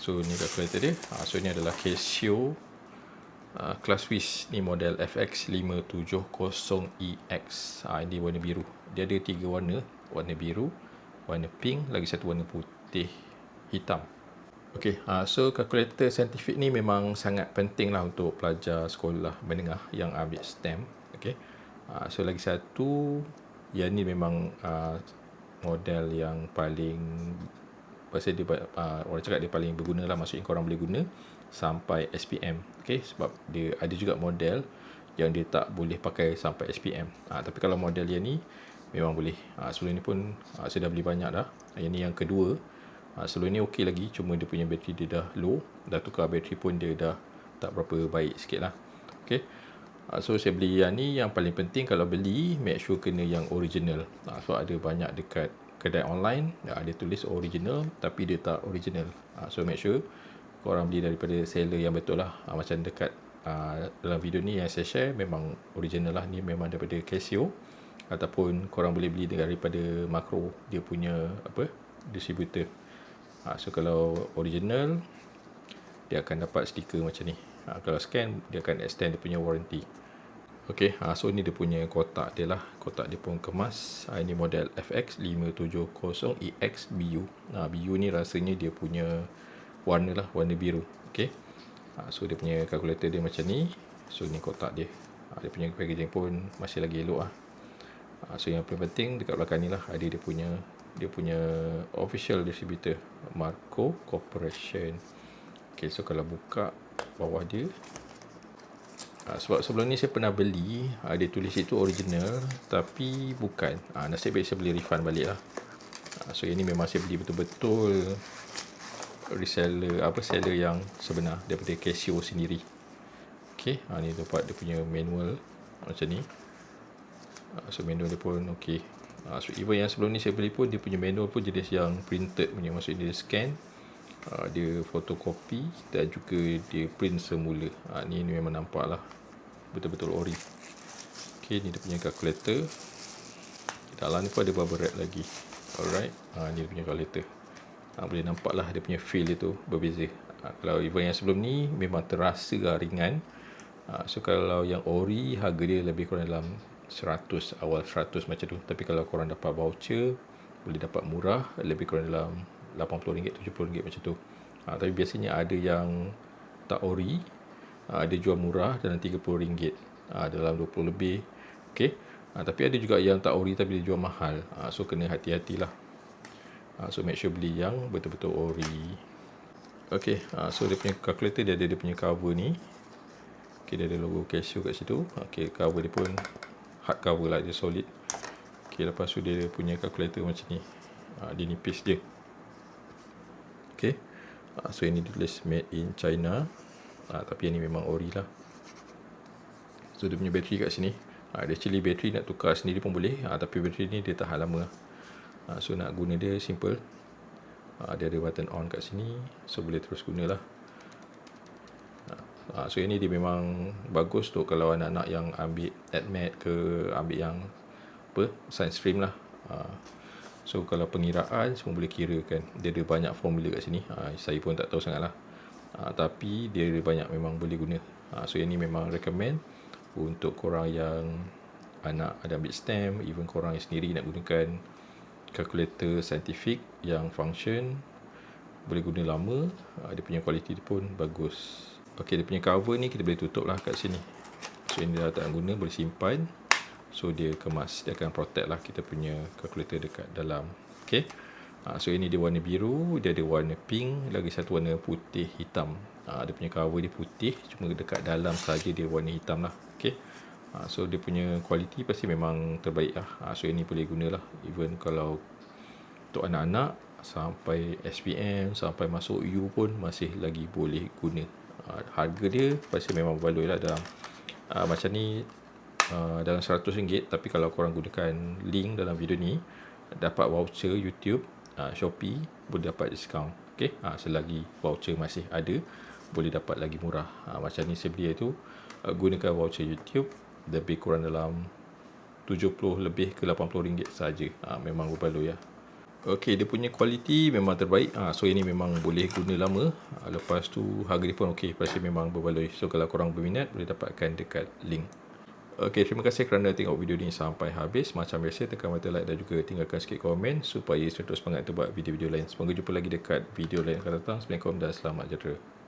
So ni kalkulator dia. So ni adalah Casio Classwiz ni model FX570EX. Ini warna biru. Dia ada 3 warna, warna biru, warna pink, lagi satu warna putih hitam. Okey, so kalkulator saintifik ni memang sangat penting lah untuk pelajar sekolah menengah yang ambil STEM. Okey, so lagi satu, yang ni memang model yang paling, pasal dia, orang cakap dia paling berguna lah, maksudnya korang boleh guna sampai SPM. Okey, sebab dia ada juga model yang dia tak boleh pakai sampai SPM. Tapi kalau model yang ni memang boleh. Sebelum ni pun saya dah beli banyak dah. Yang ni yang kedua. Sebelum ni okey lagi, cuma dia punya bateri dia dah low. Dah tukar bateri pun dia dah tak berapa baik sikit lah. Okey, so saya beli yang ni. Yang paling penting kalau beli, make sure kena yang original. So ada banyak dekat kedai online, dia tulis original tapi dia tak original. So make sure korang beli daripada seller yang betul lah. Macam dekat dalam video ni yang saya share memang original lah. Ni memang daripada Casio, ataupun korang boleh beli daripada Makro, dia punya distributor. So kalau original, dia akan dapat stiker macam ni. Kalau scan, dia akan extend dia punya warranty. Okey, so ni dia punya kotak dia lah. Kotak dia pun kemas. Ini model FX570EX BU. BU ni rasanya dia punya warna lah, warna biru. Okey, so dia punya kalkulator dia macam ni. So ni kotak dia. Dia punya packaging pun masih lagi elok lah. So yang paling penting dekat belakang ni lah, ada dia punya official distributor, Marco Corporation. Okey, so kalau buka bawah dia, sebab sebelum ni saya pernah beli, dia tulis itu original tapi bukan. Nasib baik saya beli refund balik lah. So yang ni memang saya beli betul-betul reseller, seller yang sebenar daripada Casio sendiri. Okey, ni dapat dia punya manual macam ni. So manual dia pun okey. So even yang sebelum ni saya beli pun, dia punya manual pun jenis yang printed punya, maksudnya dia scan, dia fotokopi dan juga dia print semula. Ni memang nampak lah betul-betul ori. Okey, ni dia punya kalkulator. Dalam ni pun ada bubble wrap lagi. Alright, ni dia punya kalkulator. Boleh nampak lah dia punya feel itu berbeza. Kalau even yang sebelum ni memang terasa ringan. So kalau yang ori, harga dia lebih kurang dalam 100, awal 100 macam tu. Tapi kalau korang dapat voucher, boleh dapat murah, lebih kurang dalam RM80, RM70 macam tu. Tapi biasanya ada yang tak ori, dia jual murah dalam RM30, dalam 20 lebih. Okey, tapi ada juga yang tak ori tapi dia jual mahal. So kena hati-hatilah. So make sure beli yang betul-betul ori. Okey, so dia punya calculator dia ada dia punya cover ni. Okey, dia ada logo Casio kat situ. Okey, cover dia pun hard cover lah, dia solid. Okey, lepas tu dia punya calculator macam ni. Dia nipis je. Okey, so ini ditulis made in China. Tapi yang ni memang ori lah. So dia punya bateri kat sini. Dia actually bateri nak tukar sendiri pun boleh. Tapi bateri ni dia tahan lama. So nak guna dia simple. Dia ada button on kat sini. So boleh terus guna lah. So yang ni dia memang bagus tu kalau anak-anak yang ambil AdMed ke, ambil yang science stream lah. So kalau pengiraan semua boleh kira kan. Dia ada banyak formula kat sini. Saya pun tak tahu sangat lah. Tapi dia ada banyak memang boleh guna. So yang ni memang recommend untuk korang yang anak ada ambil STEM, even korang yang sendiri nak gunakan kalkulator saintifik yang function, boleh guna lama. Dia punya kualiti dia pun bagus. Okey, dia punya cover ni kita boleh tutup lah kat sini. So ini dah tak guna, boleh simpan. So dia kemas, dia akan protect lah kita punya kalkulator dekat dalam. Okey, so ini dia warna biru, dia ada warna pink, lagi satu warna putih hitam. Dia punya cover dia putih, cuma dekat dalam saja dia warna hitam lah. Okey, so dia punya kualiti pasti memang terbaik lah. So ini boleh guna lah, even kalau untuk anak-anak sampai SPM, sampai masuk U pun masih lagi boleh guna. Harga dia pasti memang berbaloi lah dalam macam ni, dalam RM100. Tapi kalau korang gunakan link dalam video ni, dapat voucher YouTube, Shopee, boleh dapat diskaun. Okey, selagi voucher masih ada, boleh dapat lagi murah. Macam ni saya beli itu, gunakan voucher YouTube, lebih kurang dalam 70 lebih ke RM80 saja. Memang berbaloi lah. Okey, dia punya kualiti memang terbaik. So ini memang boleh guna lama. Lepas tu harga dia pun okey, pasti memang berbaloi. So kalau korang berminat, boleh dapatkan dekat link. Okey, terima kasih kerana tengok video ni sampai habis. Macam biasa, tekan button like dan juga tinggalkan sikit komen supaya saya terus semangat untuk buat video-video lain. Semoga jumpa lagi dekat video lain akan datang. Assalamualaikum dan selamat sejahtera.